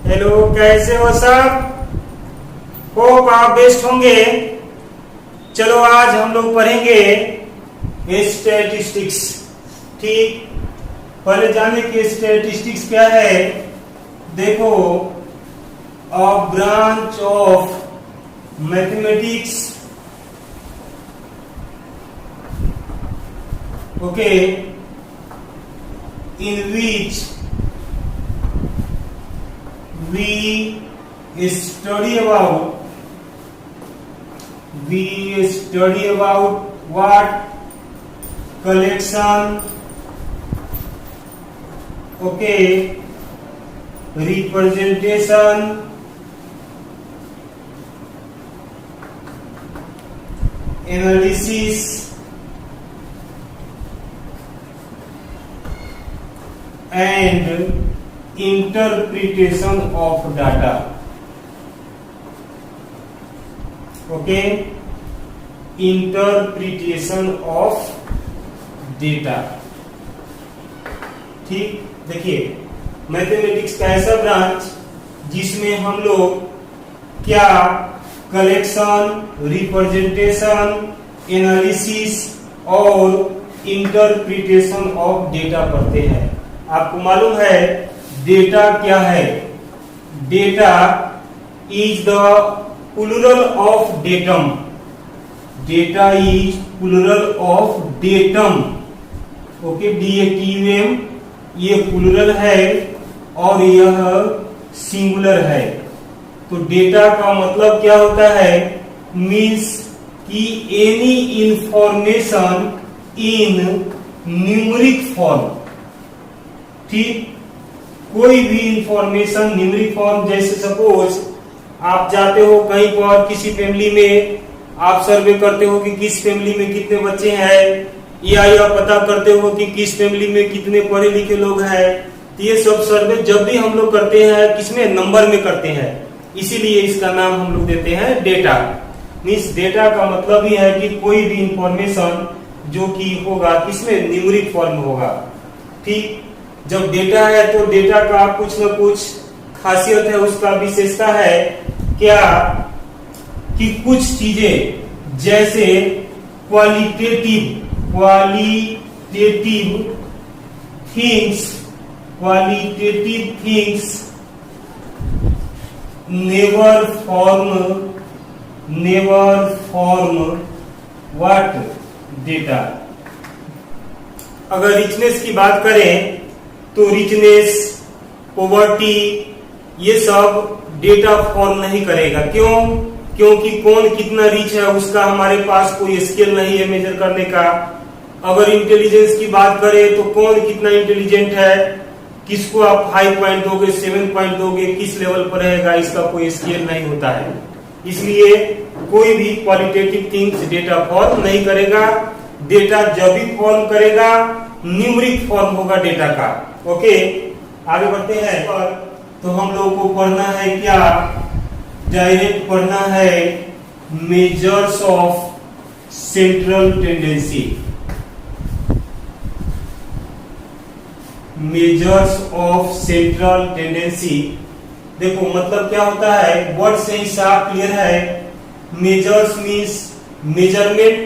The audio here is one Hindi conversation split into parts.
हेलो, कैसे हो सब? होप आप बेस्ट होंगे। चलो आज हम लोग पढ़ेंगे स्टैटिस्टिक्स। ठीक, पहले जाने कि स्टैटिस्टिक्स क्या है। देखो, a branch of mathematics, okay, in which we study about what? Collection, okay, representation, analysis, and interpretation of data. Okay, interpretation of data. ठीक, देखिए मैथमेटिक्स का ऐसा ब्रांच जिसमें हम लोग क्या कलेक्शन, रिप्रेजेंटेशन, एनालिसिस और इंटरप्रिटेशन ऑफ डेटा पढ़ते हैं। आपको मालूम है डेटा क्या है? Data is the plural of datum. Data is plural of datum. Okay, DATUM ये प्लूरल है और यह सिंगुलर है। तो डेटा का मतलब क्या होता है? मीन्स कि any information in numeric form. ठीक, कोई भी इंफॉर्मेशन न्यूमेरिक फॉर्म, जैसे सपोज आप जाते हो कहीं पर किसी फैमिली में, आप सर्वे करते हो कि किस फैमिली में कितने बच्चे हैं, या यह पता करते हो कि किस फैमिली में कितने पढ़े लिखे लोग हैं। तो ये सब सर्वे जब भी हम लोग करते हैं किसमें? नंबर में करते हैं। इसीलिए इसका नाम हम लोग देते हैं डेटा। मीन्स डेटा का मतलब ही है कि कोई भी इंफॉर्मेशन जो कि होगा किसमें? न्यूमेरिक फॉर्म होगा। ठीक, जब डेटा है तो डेटा का कुछ न कुछ खासियत है, उसका विशेषता है क्या कि कुछ चीजें जैसे qualitative things never form what? Data. अगर रिचनेस की बात करें तो रिचनेस, पॉवर्टी, ये सब डेटा फॉर्म नहीं करेगा। क्यों? क्योंकि कौन कितना रिच है उसका हमारे पास कोई स्केल नहीं है मेजर करने का। अगर इंटेलिजेंस की बात करें तो कौन कितना इंटेलिजेंट है, किसको आप 5 पॉइंट दोगे, 7 पॉइंट दोगे, किस लेवल पर रहेगा, इसका कोई स्केल नहीं होता है। इसलिए कोई भी क्वालिटेटिव थिंग्स डेटा फॉर्म नहीं करेगा। डेटा जब भी फॉर्म करेगा न्यूमेरिक फॉर्म होगा डेटा का। ओके, आगे बढ़ते हैं। तो हम लोगों को पढ़ना है क्या? डायरेक्ट पढ़ना है measures of central tendency. Measures of central tendency, देखो मतलब क्या होता है, वर्ड से ही साफ क्लियर है। मेजर्स मीन्स मेजरमेंट,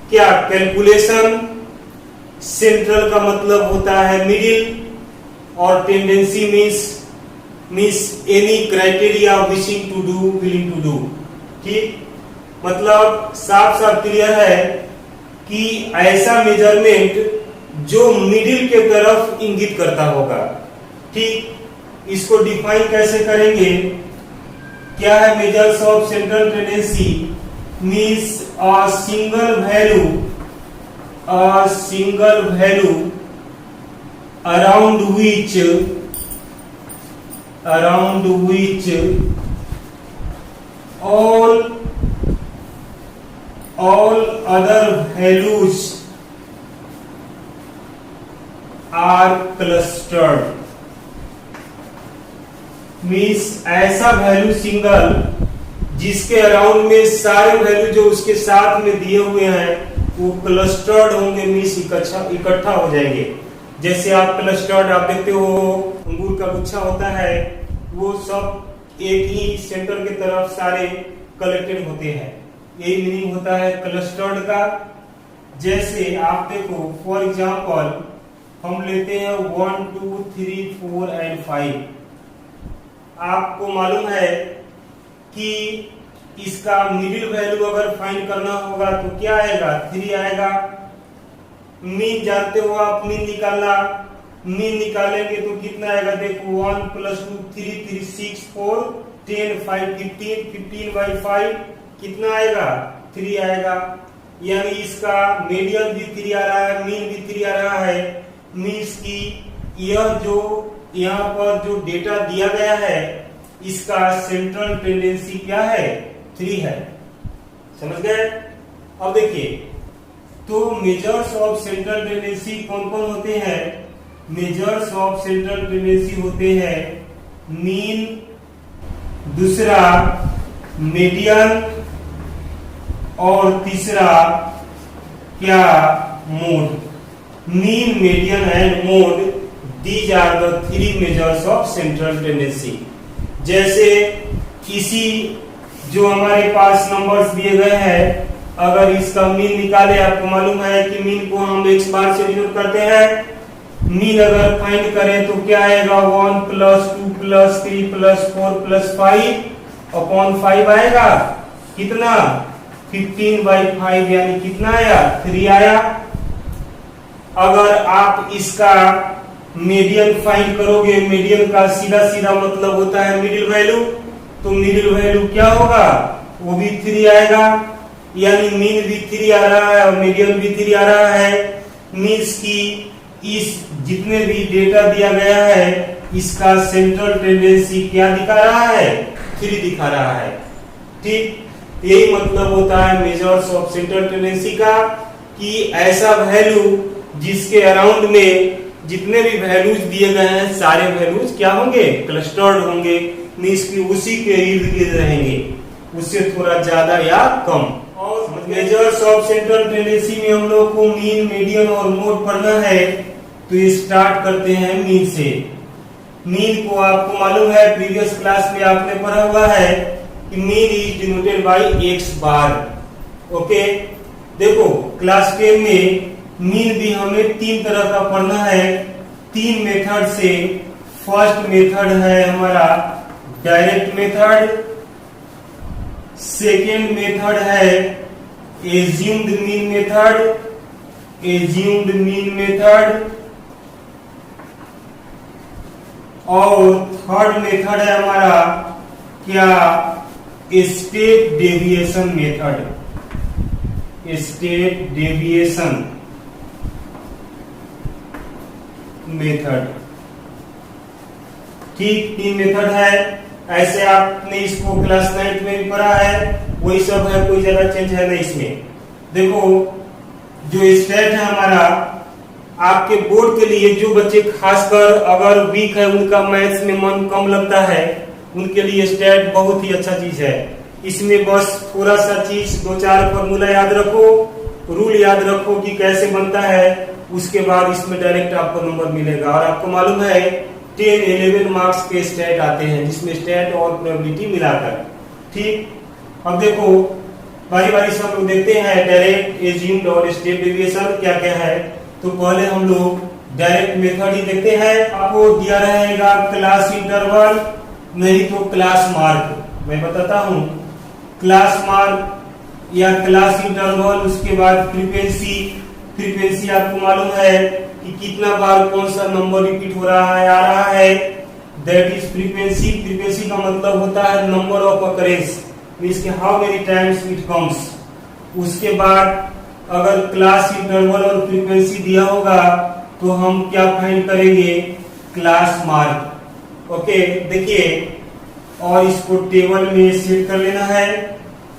क्या? कैलकुलेशन। सेंट्रल का मतलब होता है मिडिल, और tendency means any criteria wishing to do, willing to do. ठीक, मतलब साफ साफ क्लियर है कि ऐसा मेजरमेंट जो मिडिल के तरफ इंगित करता होगा। ठीक, इसको डिफाइन कैसे करेंगे? क्या है measures of central tendency? Means a single value around which all other values are clustered। Means ऐसा वैल्यू सिंगल जिसके अराउंड में सारे वैल्यू जो उसके साथ में दिए हुए हैं वो क्लस्टर्ड होंगे, मीन्स इकट्ठा हो जाएंगे। जैसे आप क्लस्टर्ड आप देखते हो अंगूर का गुच्छा होता है वो सब एक ही सेंटर की तरफ सारे कलेक्टेड होते हैं। यही मीनिंग होता है क्लस्टर्ड का। जैसे आप देखो फॉर एग्जांपल हम लेते हैं 1 2 3 4 एंड 5। आपको मालूम है कि इसका मिडिल वैल्यू अगर फाइंड करना होगा तो क्या आएगा, 3 आएगा। मीन जानते हो आप, मीन निकालना, मीन निकालेंगे तो कितना आएगा, देखो 1 + 2 3 3 6 4 10 5 15 15 by 5 कितना आएगा, 3 आएगा। यानी इसका मीडियन भी 3 आ रहा है, मीन भी 3 आ रहा है। मीन्स की यह जो यहाँ पर जो डेटा दिया गया है इसका सेंट्रल टेंडेंसी क्या है, 3 है। समझ गए। अब देखिए तो मेजर्स ऑफ सेंट्रल टेंडेंसी कौन कौन होते हैं। मेजर्स ऑफ सेंट्रल टेंडेंसी होते हैं मीन, दूसरा मीडियन और तीसरा क्या, mode. Mean, median and mode, these are the 3 measures of central tendency. जैसे इसी जो हमारे पास नंबर्स दिए गए हैं, अगर इसका मीन निकाले, आपको मालूम है कि मीन को हम x बार से डिनोट करते हैं। मीन अगर फाइंड करें तो क्या आएगा, 1 + 2 + 3 + 4 + 5 अपॉन 5 आएगा। कितना, 15/5 यानी कितना आया, 3 आया। अगर आप इसका मीडियन फाइंड करोगे, मीडियन का सीधा सीधा मतलब होता है मिडिल वैल्यू, तो मिडिल वैल्यू क्या होगा, वो भी 3 आएगा। यानी मीन भी 3 आ रहा है और मीडियन भी 3 आ रहा है। मीन्स की इस जितने भी डेटा दिया गया है इसका सेंट्रल टेंडेंसी क्या दिखा रहा है, 3 दिखा रहा है। ठीक, यही मतलब होता है मेजर्स ऑफ सेंट्रल टेंडेंसी का, कि ऐसा वैल्यू जिसके अराउंड में जितने भी वैल्यूज दिए गए हैं सारे वैल्यूज क्या होंगे, क्लस्टर्ड होंगे। मीन्स की उसी के इर्द गिर्द रहेंगे, उससे थोड़ा ज्यादा या कम। और मेजर्स ऑफ सेंट्रल टेंडेंसी में हम लोग को मीन, मीडियन और मोड पढ़ना है, तो ये स्टार्ट करते हैं मीन से। मीन को आपको मालूम है, प्रीवियस क्लास में आपने पढ़ा हुआ है कि mean is denoted by x bar. Okay, देखो क्लास 10 में मीन भी हमें 3 तरह का पढ़ना है, 3 मेथड से। फर्स्ट मेथड है हमारा डायरेक्ट मेथड, सेकेंड मेथड है assumed mean method, assumed mean method, और थर्ड मेथड है हमारा क्या, state deviation method, state deviation method. ठीक, 3 मेथड है। ऐसे आपने इसको क्लास 9 में भी पढ़ा है, वही सब है, कोई ज्यादा चेंज है नहीं इसमें। देखो जो स्टेट है हमारा, आपके बोर्ड के लिए जो बच्चे खासकर अगर वीक है, उनका मैथ्स में मन कम लगता है, उनके लिए स्टेट बहुत ही अच्छा चीज है। इसमें बस थोड़ा सा चीज 2-4 फॉर्मूला याद रखो, रूल याद रखो कि कैसे बनता है, उसके बाद इसमें डायरेक्ट आपको नंबर मिलेगा। और आपको मालूम है 10-11 मार्क्स के स्टेट आते हैं, जिसमें स्टेट और प्रोबेबिलिटी मिलाकर। ठीक, अब देखो बारी बारी से हम लोग देखते हैं डायरेक्ट, एज्यूम्ड और स्टेट डेविएशन क्या क्या है। तो पहले हम लोग डायरेक्ट मेथड ही देखते हैं। आपको दिया रहेगा क्लास इंटरवल, नहीं तो क्लास मार्क। मैं बताता हूँ, क्लास मार्क या क्लास इंटरवल, उसके बाद फ्रीक्वेंसी। फ्रीक्वेंसी आपको मालूम है कि कितना बार कौन सा नंबर रिपीट हो रहा है, आ रहा है, दैट इज फ्रीक्वेंसी। फ्रीक्वेंसी का मतलब होता है नंबर ऑफ अकरेंस, मींस कि how many times it comes. उसके बाद अगर क्लास इंटरवल और फ्रीक्वेंसी दिया होगा तो हम क्या फाइंड करेंगे, क्लास मार्क। ओके, देखिए, और इसको टेबल में सेट कर लेना है,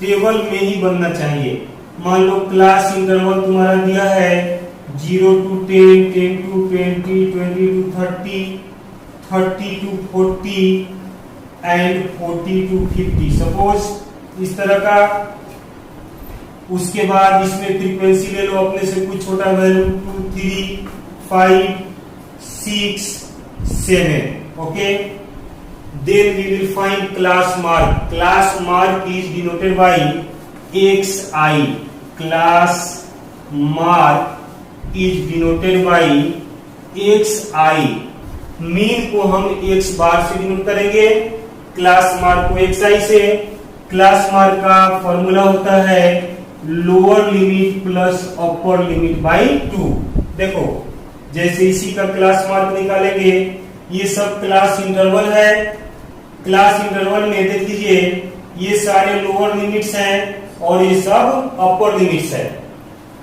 टेबल में ही बनना चाहिए। मान लो क्लास इंटरवल तुम्हारा दिया है 0 to 10, 10 to 20, 20 to 30, 30 to 40 and 40 to 50, suppose इस तरह का। उसके बाद इसमें फ्रीक्वेंसी ले लो अपने से कुछ छोटा value, 2, 3, 5, 6, 7। Okay, then we will find class mark. Class mark is denoted by xi. Class mark is denoted by xi. Mean को हम x बार से डिनोट करेंगे, क्लास मार्क को xi से। क्लास मार्क का फॉर्मूला होता है lower limit plus upper limit by 2। देखो जैसे इसी का क्लास मार्क निकालेंगे, ये सब क्लास इंटरवल है। क्लास इंटरवल में देख लीजिए ये सारे लोअर लिमिट्स हैं और ये सब अपर लिमिट्स है।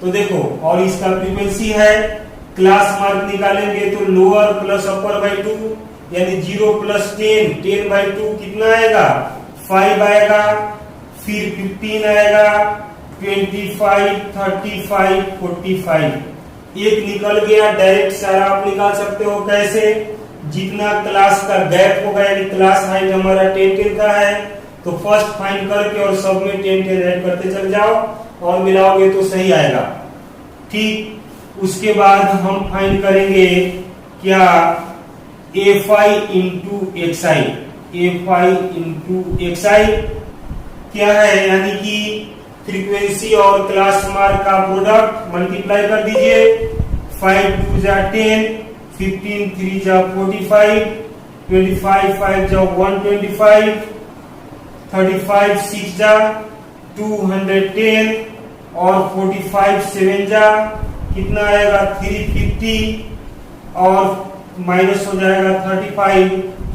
तो देखो, और इसका फ्रीक्वेंसी है, क्लास मार्क निकालेंगे तो लोअर प्लस अपर बाई 2 यानी 0 प्लस 10, 10 बाई 2 कितना आएगा 5 आएगा, फिर 15 आएगा, 25, 35, 45। एक निकल गया, डायरेक्ट सारा आप निकाल सकते हो। कैसे? जितना क्लास का गैप होगा, यानी क्लास हाइट हमारा 10 का है, तो फर्स्ट फाइंड करके और सब में 10 ऐड करते चल जाओ और मिलाओगे तो सही आएगा। ठीक, उसके बाद हम फाइंड करेंगे क्या fi into xi। fi into xi क्या है, यानी कि फ्रीक्वेंसी और क्लास मार्क का प्रोडक्ट मल्टीप्लाई कर दीजिए। 5 2 जा 10, 15 3 जा 45, 25 5 जा 125, 35 6 जा 210 और 45 7 जा कितना आएगा 350 और माइनस हो जाएगा 35,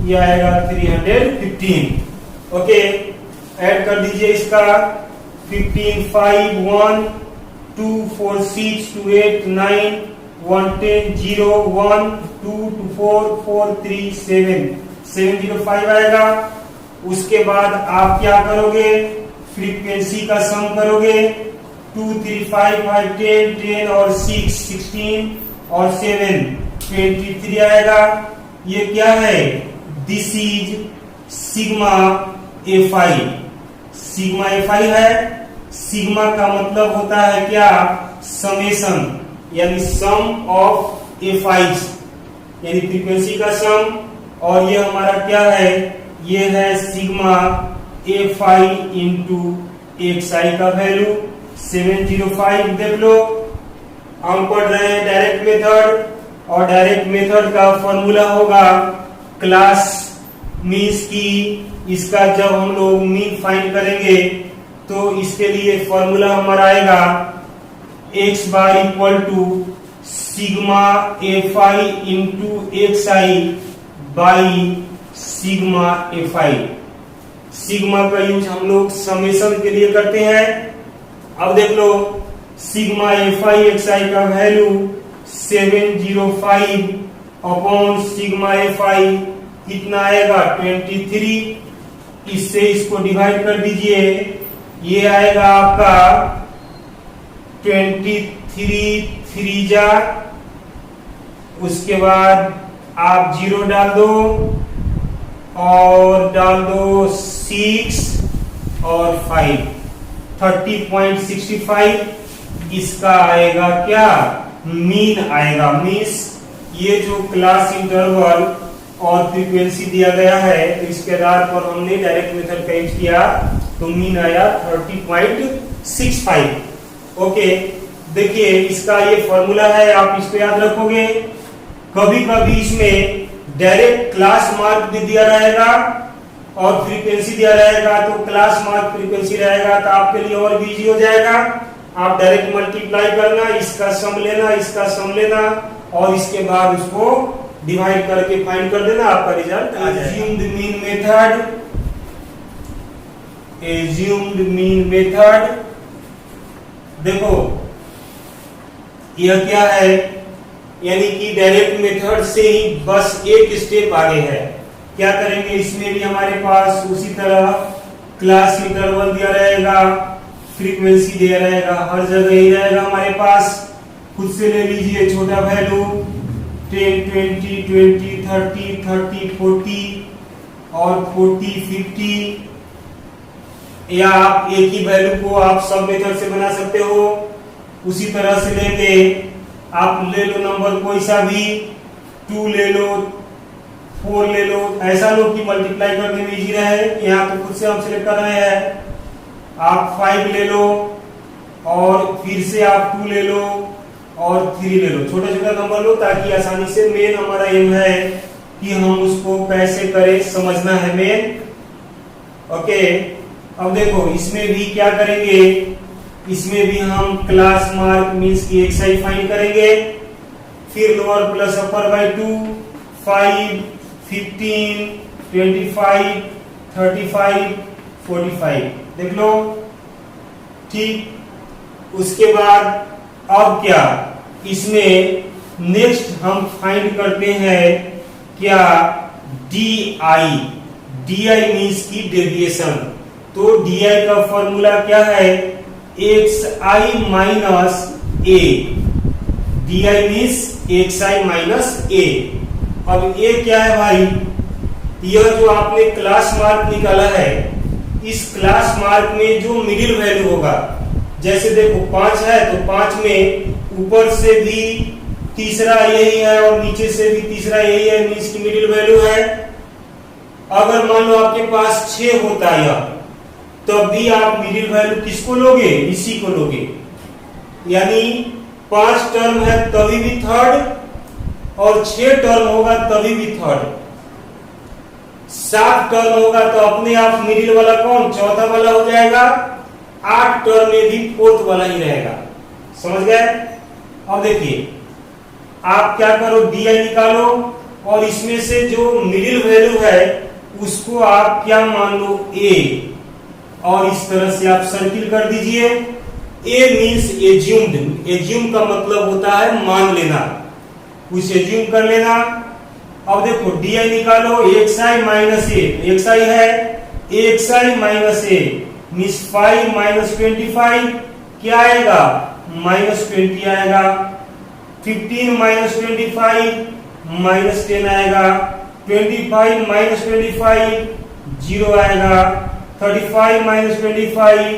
ये आएगा 315। ओके, ऐड कर दीजिए इसका 15 5 1 2 4 6 2 8 9 1 10 0 1 2 2 4 4 3 7 705 आएगा। उसके बाद आप क्या करोगे, फ्रीक्वेंसी का सम करोगे। 2 3 5 5 10 10 और 6 16 और 7 23 आएगा। ये क्या है, this is sigma fi। Sigma fi है। सिग्मा का मतलब होता है क्या, समेशन, यानी सम ऑफ एफआईज, यानी फ्रीक्वेंसी का सम। और ये हमारा क्या है, ये है सिग्मा fi इंटू xi का वैल्यू 705। देख लो, हम पढ़ रहे हैं डायरेक्ट मेथड, और डायरेक्ट मेथड का फॉर्मूला होगा क्लास मीन्स की। इसका जब हम लोग मीन फाइंड करेंगे तो इसके लिए फॉर्मूला हमारा आएगा x bar equal to sigma fi into xi by sigma fi। Sigma का यूज हम लोग समेशन के लिए करते हैं। अब देख लो, सिग्मा fi xi का वैल्यू 705 अपॉन सिग्मा fi कितना आएगा 23। इससे इसको डिवाइड कर दीजिए, ये आएगा आपका 23 3 जा, उसके बाद आप 0 डाल दो और डाल दो 6 और 5, 30.65 इसका आएगा क्या, मीन आएगा। मीन्स ये जो क्लास इंटरवल और फ्रीक्वेंसी दिया गया है, तो इसके आधार पर हमने डायरेक्ट मेथड का यूज किया, तो मीन आया 30.65। ओके, देखिए इसका ये फॉर्मूला है, आप इसको याद रखोगे। कभी कभी इसमें डायरेक्ट क्लास मार्क भी दिया रहेगा और फ्रीक्वेंसी दिया रहेगा, तो क्लास मार्क फ्रीक्वेंसी रहेगा तो आपके लिए और भी इजी हो जाएगा। आप डायरेक्ट मल्टीप्लाई करना, इसका सम लेना, इसका सम लेना और इसके बाद उसको डिवाइड करके फाइंड कर देना, आपका रिजल्ट आ जाएगा। Assumed mean method, assumed mean method. देखो यह क्या है, यानी कि डायरेक्ट मेथड से ही बस एक स्टेप आगे है। क्या करेंगे, इसमें भी हमारे पास उसी तरह क्लास इंटरवल दिया रहेगा, फ्रीक्वेंसी दिया रहेगा, हर जगह ही रहेगा हमारे पास। खुद से ले लीजिए छोटा वैल्यू 10 20 20 30 30 40 और 40 50, या आप एक ही वैल्यू को आप सब मेथड से बना सकते हो। उसी तरह से लेंगे, आप ले लो नंबर कोई सा भी, 2 ले लो, 4 ले लो, ऐसा लो कि मल्टीप्लाई करने में इजी रहे। यहाँ तो खुद से हम सिलेक्ट कर रहे हैं। आप 5 ले लो और फिर से आप 2 ले लो और 3 ले लो, छोटा छोटा नंबर लो ताकि आसानी से। मेन हमारा एम है कि हम उसको कैसे करें, समझना है मेन। ओके, अब देखो इसमें भी क्या करेंगे, इसमें भी हम क्लास मार्क मींस की एक्साई फाइंड करेंगे, फिर लोअर प्लस अपर बाय 2, 5, 15, 25, 35, 45 देख लो। ठीक, उसके बाद अब क्या, इसमें नेक्स्ट हम फाइंड करते हैं क्या, DI। DI मींस की डेविएशन। तो DI का फॉर्मूला क्या है, xi minus a। DI means xi minus a। अब a क्या है भाई, यह जो आपने क्लास मार्क निकाला है, इस क्लास मार्क में जो मिडिल वैल्यू होगा, जैसे देखो 5 है तो 5 में ऊपर से भी तीसरा यही है और नीचे से भी तीसरा यही है, मींस की मिडिल वैल्यू है। अगर मान लो आपके पास 6 होता है तो भी आप मिडिल वैल्यू किसको लोगे, इसी को लोगे। यानी 5 टर्म है तभी भी थर्ड, और 6 टर्म होगा तभी भी थर्ड। 7 टर्म होगा तो अपने आप मिडिल वाला कौन, चौथा वाला हो जाएगा। 8 टर्म में भी फोर्थ वाला ही रहेगा। समझ गए। अब देखिए आप क्या करो, DI निकालो और इसमें से जो मिडिल वैल्यू है उसको आप क्या मान लो, A, और इस तरह से आप सर्किल कर दीजिए। A means assumed. एज्यूम का मतलब होता है मान लेना, कुछ एज्यूम कर लेना। अब देखो DI निकालो, xi माइनस a, xi है xi minus a means 5 minus 25 क्या आएगा, माइनस 20 आएगा। 15 माइनस 25 माइनस 10 आएगा। 25 माइनस 25 0 आएगा। 35 माइनस 25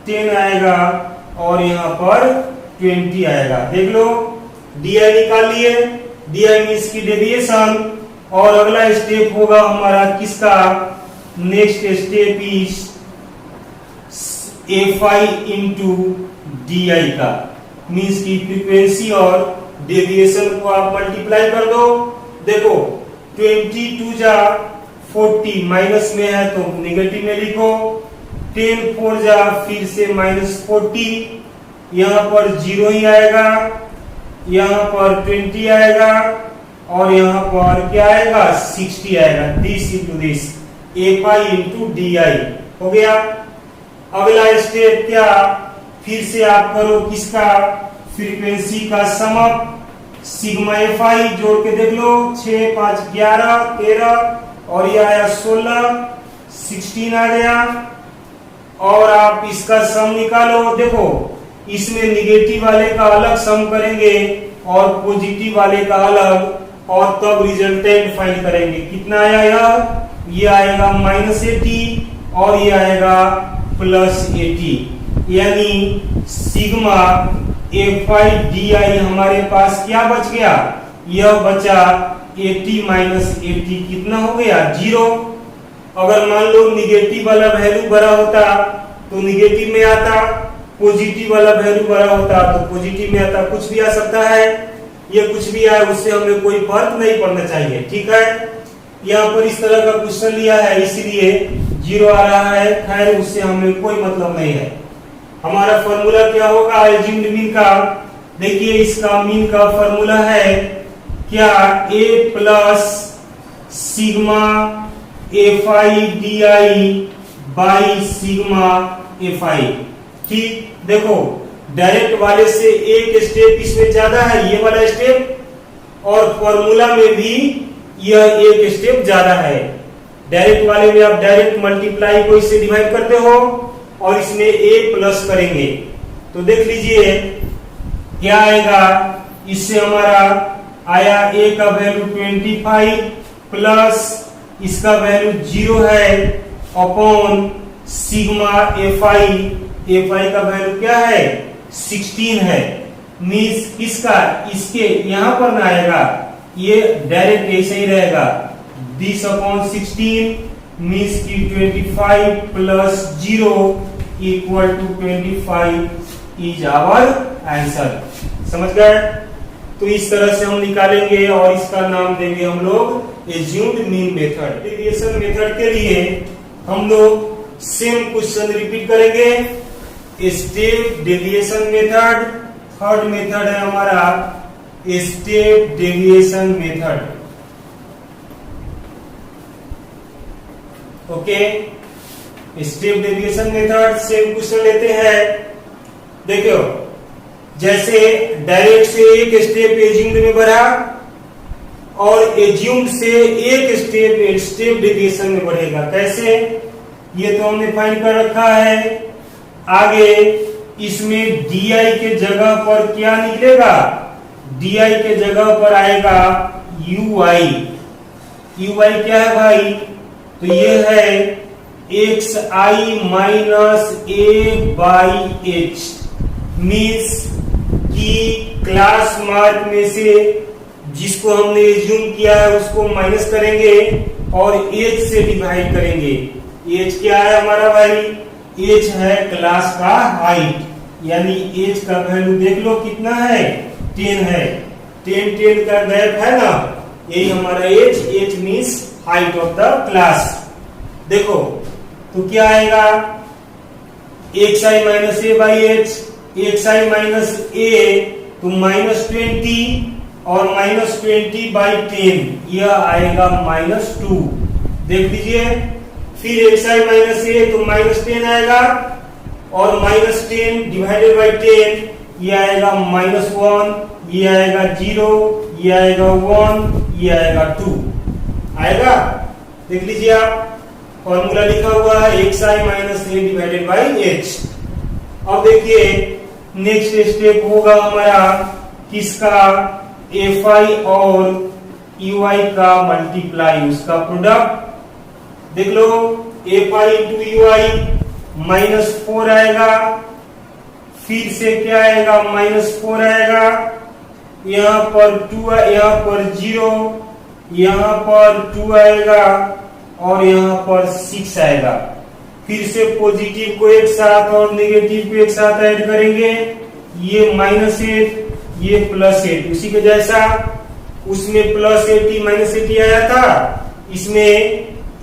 10 आएगा और यहाँ पर 20 आएगा। देख लो DI निकाल लिए। DI मींस की डेविएशन। और अगला स्टेप होगा हमारा किसका, next step is Fi into DI का, मींस की फ्रीक्वेंसी और डेविएशन को आप मल्टीप्लाई कर दो। देखो 22 जा 40, माइनस में है तो नेगेटिव में लिखो। 10 4 जा फिर से माइनस 40, यहाँ पर 0 ही आएगा, यहाँ पर 20 आएगा और यहाँ पर क्या आएगा, 60 आएगा। This into this, Fi into DI हो गया। अगला स्टेप क्या, फिर से आप करो किसका, फ्रीक्वेंसी का समअप। सिग्मा Fi जोड़ के देख लो, 6 5 11 13 और ये आया 16 16 आ गया। और आप इसका सम निकालो। देखो इसमें निगेटिव वाले का अलग सम करेंगे और पॉजिटिव वाले का अलग, और तब रिजल्टेंट फाइंड करेंगे। कितना आया, ये आएगा -80 और ये आएगा +80। यानी सिग्मा Fi DI हमारे पास क्या बच गया, यह बचा 80 माइनस 80 कितना हो गया, 0। अगर मान लो निगेटिव वाला वैल्यू बड़ा होता तो निगेटिव में आता, पॉजिटिव वाला वैल्यू बड़ा होता तो पॉजिटिव में आता। कुछ भी आ सकता है, ये कुछ भी आए उससे हमें कोई फर्क नहीं पड़ना चाहिए। ठीक है, यहाँ पर इस तरह का क्वेश्चन लिया है इसलिए 0 आ रहा है। खैर उससे हमें कोई मतलब नहीं है। हमारा फॉर्मूला क्या होगा एज्यूम्ड मीन का, देखिए इसका मीन का फॉर्मूला है क्या, A plus sigma Fi DI by sigma Fi। ठीक, देखो डायरेक्ट वाले से एक स्टेप इसमें ज्यादा है ये वाला स्टेप, और फॉर्मूला में भी यह एक स्टेप ज्यादा है। डायरेक्ट वाले में आप डायरेक्ट मल्टीप्लाई को इससे डिवाइड करते हो और इसमें A प्लस करेंगे तो देख लीजिए क्या आएगा। इससे हमारा आया A का वैल्यू 25 प्लस इसका वैल्यू 0 है अपॉन सिग्मा Fi का वैल्यू क्या है 16 है। मींस इसका इसके यहां पर ना आएगा, ये डायरेक्ट ऐसे ही रहेगा 20/16 मीन्स की 25 plus 0 equal to 25 is our answer. समझ गए? तो इस तरह से हम निकालेंगे और इसका नाम देंगे हम लोग assumed mean method. Deviation method के लिए हम लोग सेम क्वेश्चन रिपीट करेंगे। Step deviation method, third method है हमारा step deviation method. Okay, step deviation method same question लेते हैं। देखो, जैसे डायरेक्ट से एक स्टेप एज्यूम्ड में बढ़ा और एज्यूम्ड से एक स्टेप डेविएशन में बढ़ेगा। कैसे? ये तो हमने फाइंड कर रखा है। आगे इसमें डी के जगह पर क्या निकलेगा? डी के जगह पर आएगा यू आई। यू आई क्या है भाई? तो ये है x I minus A by H. Means कि क्लास मार्क में से जिसको हमने एज्यूम किया है उसको माइनस करेंगे और एच से डिवाइड करेंगे। एच क्या है हमारा भाई? एच है क्लास का हाइट, यानी एच का वैल्यू देख लो कितना है? 10 है। 10 का गैप है ना, यही हमारा H. H means height of the class. देखो तो क्या आएगा? X I minus A by H. X I minus A तो -20 और -20 बाई 10 यह आएगा -2। देख लीजिए। फिर एक्स आई माइनस ए तो -10 आएगा और -10 डिवाइडेड बाई 10 ये आएगा -1, ये आएगा 0, ये आएगा 1, ये आएगा 2 आएगा। देख लीजिए आप, फॉर्मूला लिखा हुआ है x I minus A divided by H. अब देखिए नेक्स्ट स्टेप होगा हमारा किसका? एफ आई और यू आई का मल्टीप्लाई, उसका प्रोडक्ट। देख लो, एफ आई इंटू यू आई -4 आएगा। फिर से क्या आएगा? -4 आएगा। यहाँ पर 2, यहाँ पर 0, यहाँ पर 2 आएगा और यहाँ पर 6 आएगा। फिर से पॉजिटिव को एक साथ और नेगेटिव को एक साथ ऐड करेंगे। ये -8, ये +8, उसी के जैसा। उसमें +80 -80 आया था, इसमें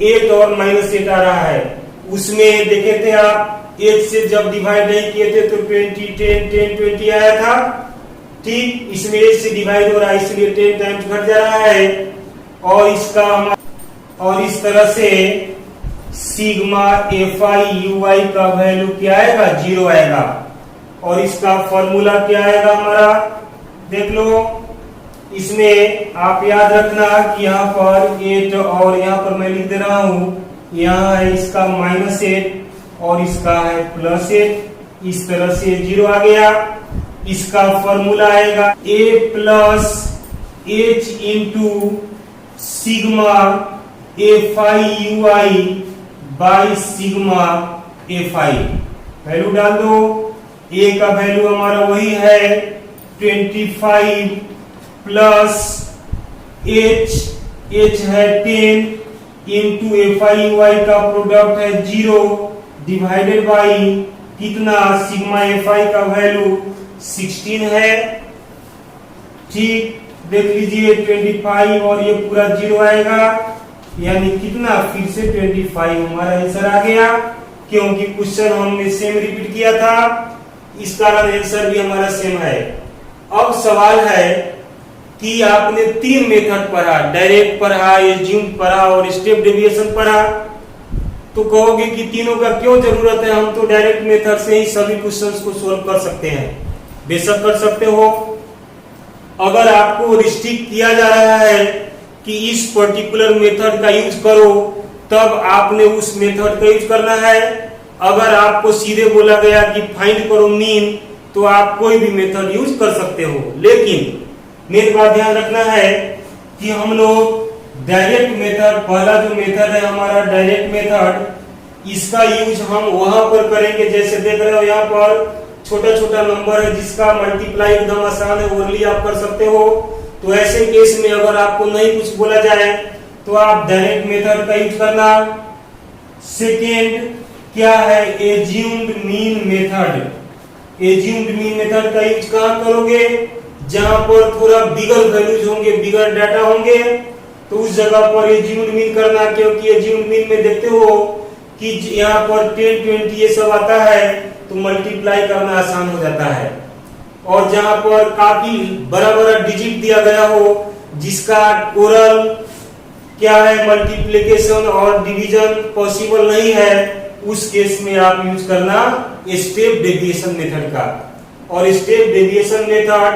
8 और -8 आ रहा है। उसमें देखे थे आप 8 से जब डिवाइड नहीं किए थे तो 20 10 10 20 आया था। ठीक, इसमें 8 से डिवाइड हो रहा है इसलिए 10 टाइम्स घट जा रहा है। और इस तरह से सिग्मा एफ आई यू आई का वैल्यू क्या आएगा? 0 आएगा। और इसका फॉर्मूला क्या आएगा हमारा? देख लो, इसमें आप याद रखना कि यहाँ पर 8 और यहाँ पर मैं लिख दे रहा हूँ, यहाँ है इसका -8 और इसका है +8। इस तरह से 0 आ गया। इसका फॉर्मूला आएगा a plus h into sigma F I you I by sigma F I. Value डाल दो। a का वैल्यू हमारा वही है 25 प्लस h है 10 इंटू एफ आई यू आई का प्रोडक्ट है 0 डिवाइडेड बाई कितना? सिग्मा एफ आई का वैल्यू 16 है। ठीक, देख लीजिए 25 और ये पूरा 0 आएगा, यानी कितना? फिर से 25 हमारा आंसर आ गया, क्योंकि क्वेश्चन हमने सेम रिपीट किया था, इस कारण आंसर भी हमारा सेम है। अब सवाल है कि आपने 3 मेथड पढ़ा, डायरेक्ट पढ़ा, एज्यूम पढ़ा और स्टेप डेविएशन पढ़ा, तो कहोगे कि तीनों का क्यों जरूरत है? हम तो डायरेक्ट मेथड से ही सभी क्वेश्चंस को सोल्व कर सकते हैं। बेशक कर सकते हो। अगर आपको रिस्ट्रिक्ट किया जा रहा है कि इस पर्टिकुलर मेथड का यूज करो, तब आपने उस मेथड का यूज करना है। अगर आपको सीधे बोला गया कि फाइंड करो मीन, तो आप कोई भी मेथड यूज कर सकते हो। लेकिन मेन बात ध्यान रखना है कि हम लोग डायरेक्ट मेथड, पहला जो मेथड है हमारा डायरेक्ट मेथड, इसका यूज हम वहां पर करेंगे। जैसे देख रहे हो यहाँ पर छोटा छोटा नंबर है जिसका मल्टीप्लाई एकदम आसान है, ओरली आप कर सकते हो। तो ऐसे केस में अगर आपको नहीं कुछ बोला जाए तो तो आप डायरेक्ट मेथड का यूज करना। सेकेंड क्या है, assumed mean method. Assumed mean method का यूज कहां करोगे, जहां पर थोड़ा बिगर वैल्यूज होंगे, बिगर डाटा होंगे, तो उस जगह पर एज्यूम्ड मीन करना, क्योंकि एज्यूम्ड मीन में देखते हो कि यहाँ पर 10, 20 ये सब आता है तो मल्टीप्लाई करना आसान हो जाता है। और जहां पर काफी बड़ा बड़ा डिजिट दिया गया हो, जिसका टोटल क्या है, मल्टीप्लिकेशन और डिवीजन पॉसिबल नहीं है, उस केस में आप यूज करना स्टेप डेविएशन मेथड का। और स्टेप डेविएशन मेथड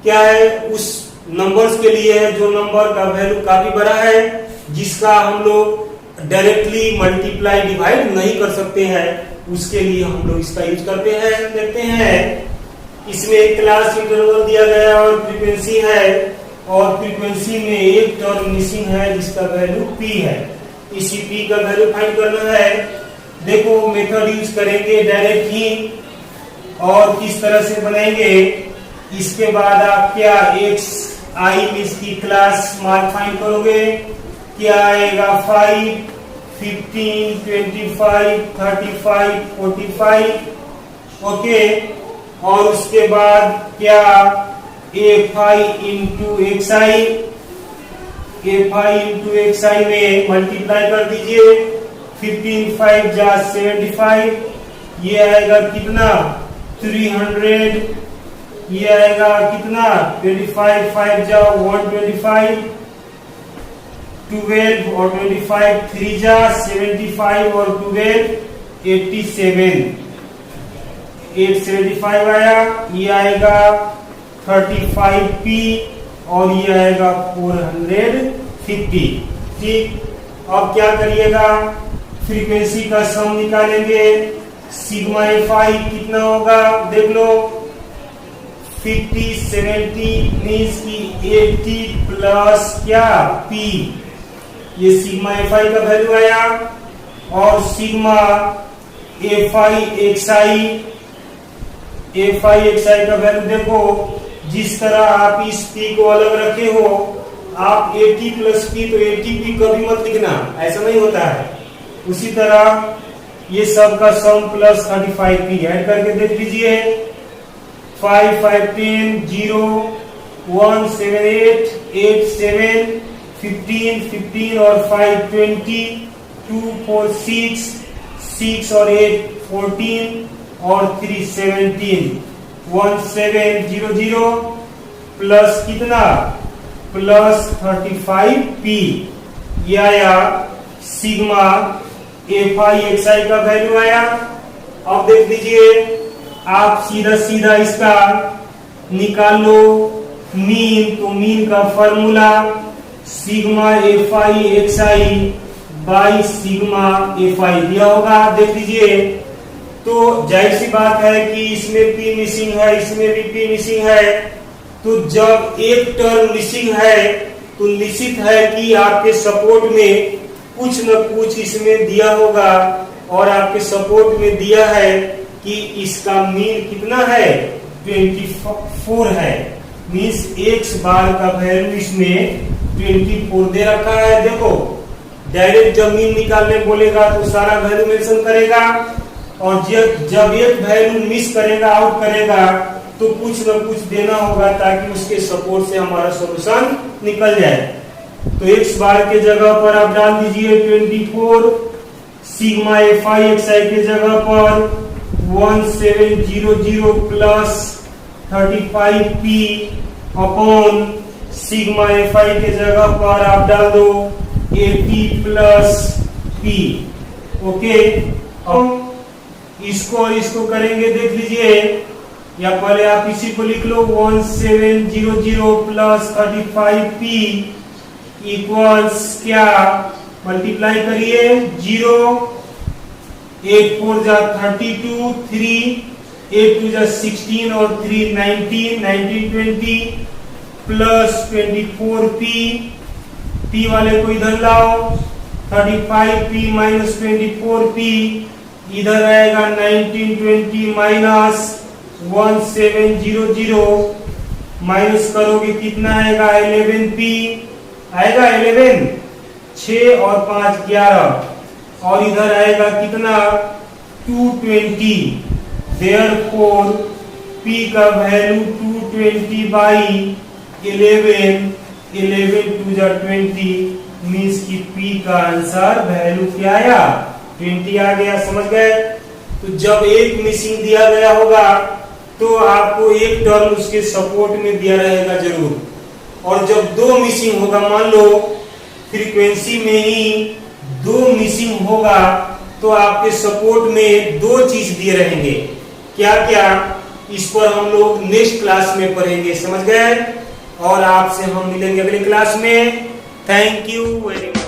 क्या है, उस नंबर्स के लिए है जो नंबर का वैल्यू काफी बड़ा है, जिसका हम लोग डायरेक्टली मल्टीप्लाई डिवाइड नहीं कर सकते हैं, उसके लिए हम लोग इसका यूज करते हैं। देखते हैं इसमें एक क्लास इंटरवल दिया गया और फ्रीक्वेंसी है, और फ्रीक्वेंसी में एक टर्म मिसिंग है जिसका वैल्यू p है। इसी p का वैल्यू फाइंड करना है। देखो मेथड यूज करेंगे डायरेक्ट ही, और किस तरह से बनाएंगे, इसके बाद आप क्या x i इसकी क्लास मान फाइंड करोगे, क्या आएगा 5, 15, 25, 35, 45, ओके। और उसके बाद क्या fi into xi, fi into xi में मल्टीप्लाई कर दीजिए, 15 5 जा 75, ये आएगा कितना 300, ये आएगा कितना 25 5 जा 125, 12 और 25 3 जा 75 और 12 87, 875 आया, ये आएगा 35p और ये आएगा 450। ठीक, अब क्या करिएगा, फ्रीक्वेंसी का सम निकालेंगे। सिग्मा fi कितना होगा, देख लो, 50 70 मीन्स की 80 प्लस क्या p, ये सिग्मा fi का वैल्यू आया। और सिग्मा fi xi का वैल्यू देखो, जिस तरह आप इस p को अलग रखे हो, आप 80 प्लस p तो 80p कभी मत लिखना, ऐसा नहीं होता है। उसी तरह ये सब का सम प्लस 35p ऐड करके देख लीजिए, 5 5 10 0 1 7 8 8 7 15 15 और 5 20 2 4 6 6 और 8 14 और 3 17 1 7 0 0 प्लस कितना प्लस 35p, ये आया सिग्मा fi xi का वैल्यू आया। अब देख लीजिए, आप सीधा सीधा इसका निकाल लो मीन, तो मीन का formula sigma fi xi by sigma fi दिया होगा, देख लीजिए। तो जाहिर सी बात है कि इसमें p मिसिंग है, इसमें भी p मिसिंग है, तो जब एक टर्म मिसिंग है तो निश्चित है कि आपके सपोर्ट में कुछ न कुछ इसमें दिया होगा, और आपके सपोर्ट में दिया है कि इसका मीन कितना है 24 है, मीन्स x बार का वैल्यू इसमें 24 दे रखा है। देखो डायरेक्ट जब मीन निकालने बोलेगा तो सारा वैल्यू मेंशन करेगा, और जब एक वैल्यू मिस करेगा, आउट करेगा, तो कुछ न कुछ देना होगा ताकि उसके सपोर्ट से हमारा सॉल्यूशन निकल जाए। तो x बार के जगह पर आप डाल दीजिए 24, सिग्मा fi xi के जगह पर 1700 plus 35p upon sigma fi के जगह पर आप डाल दो 80 प्लस p, ओके। अब इसको करेंगे, देख लीजिए, या पहले आप इसी को लिख लो 1700 प्लस 35p इक्वल्स क्या, मल्टीप्लाई करिए 0 8 4 जा 32 3 8 2 जा 16 और 3 19 19 20 प्लस 24p, p वाले को इधर लाओ, 35p माइनस 24p इधर आएगा 1920 माइनस 1700, माइनस करोगे कितना आएगा 11p आएगा 11। 6 और 5 11 और इधर आएगा कितना 220। देयरफॉर P का वैल्यू 220 बाई 11 टू जा 20 मीन्स कि P का आंसर वैल्यू क्या आया 20 आ गया। समझ गए। तो जब एक मिसिंग दिया गया होगा तो आपको एक टर्म उसके सपोर्ट में दिया रहेगा जरूर, और जब दो मिसिंग होगा, मान लो फ्रीक्वेंसी में ही दो मिसिंग होगा तो आपके सपोर्ट में दो चीज दिए रहेंगे। क्या क्या, इस पर हम लोग नेक्स्ट क्लास में पढ़ेंगे। समझ गए। और आपसे हम मिलेंगे अगले क्लास में। Thank you very much.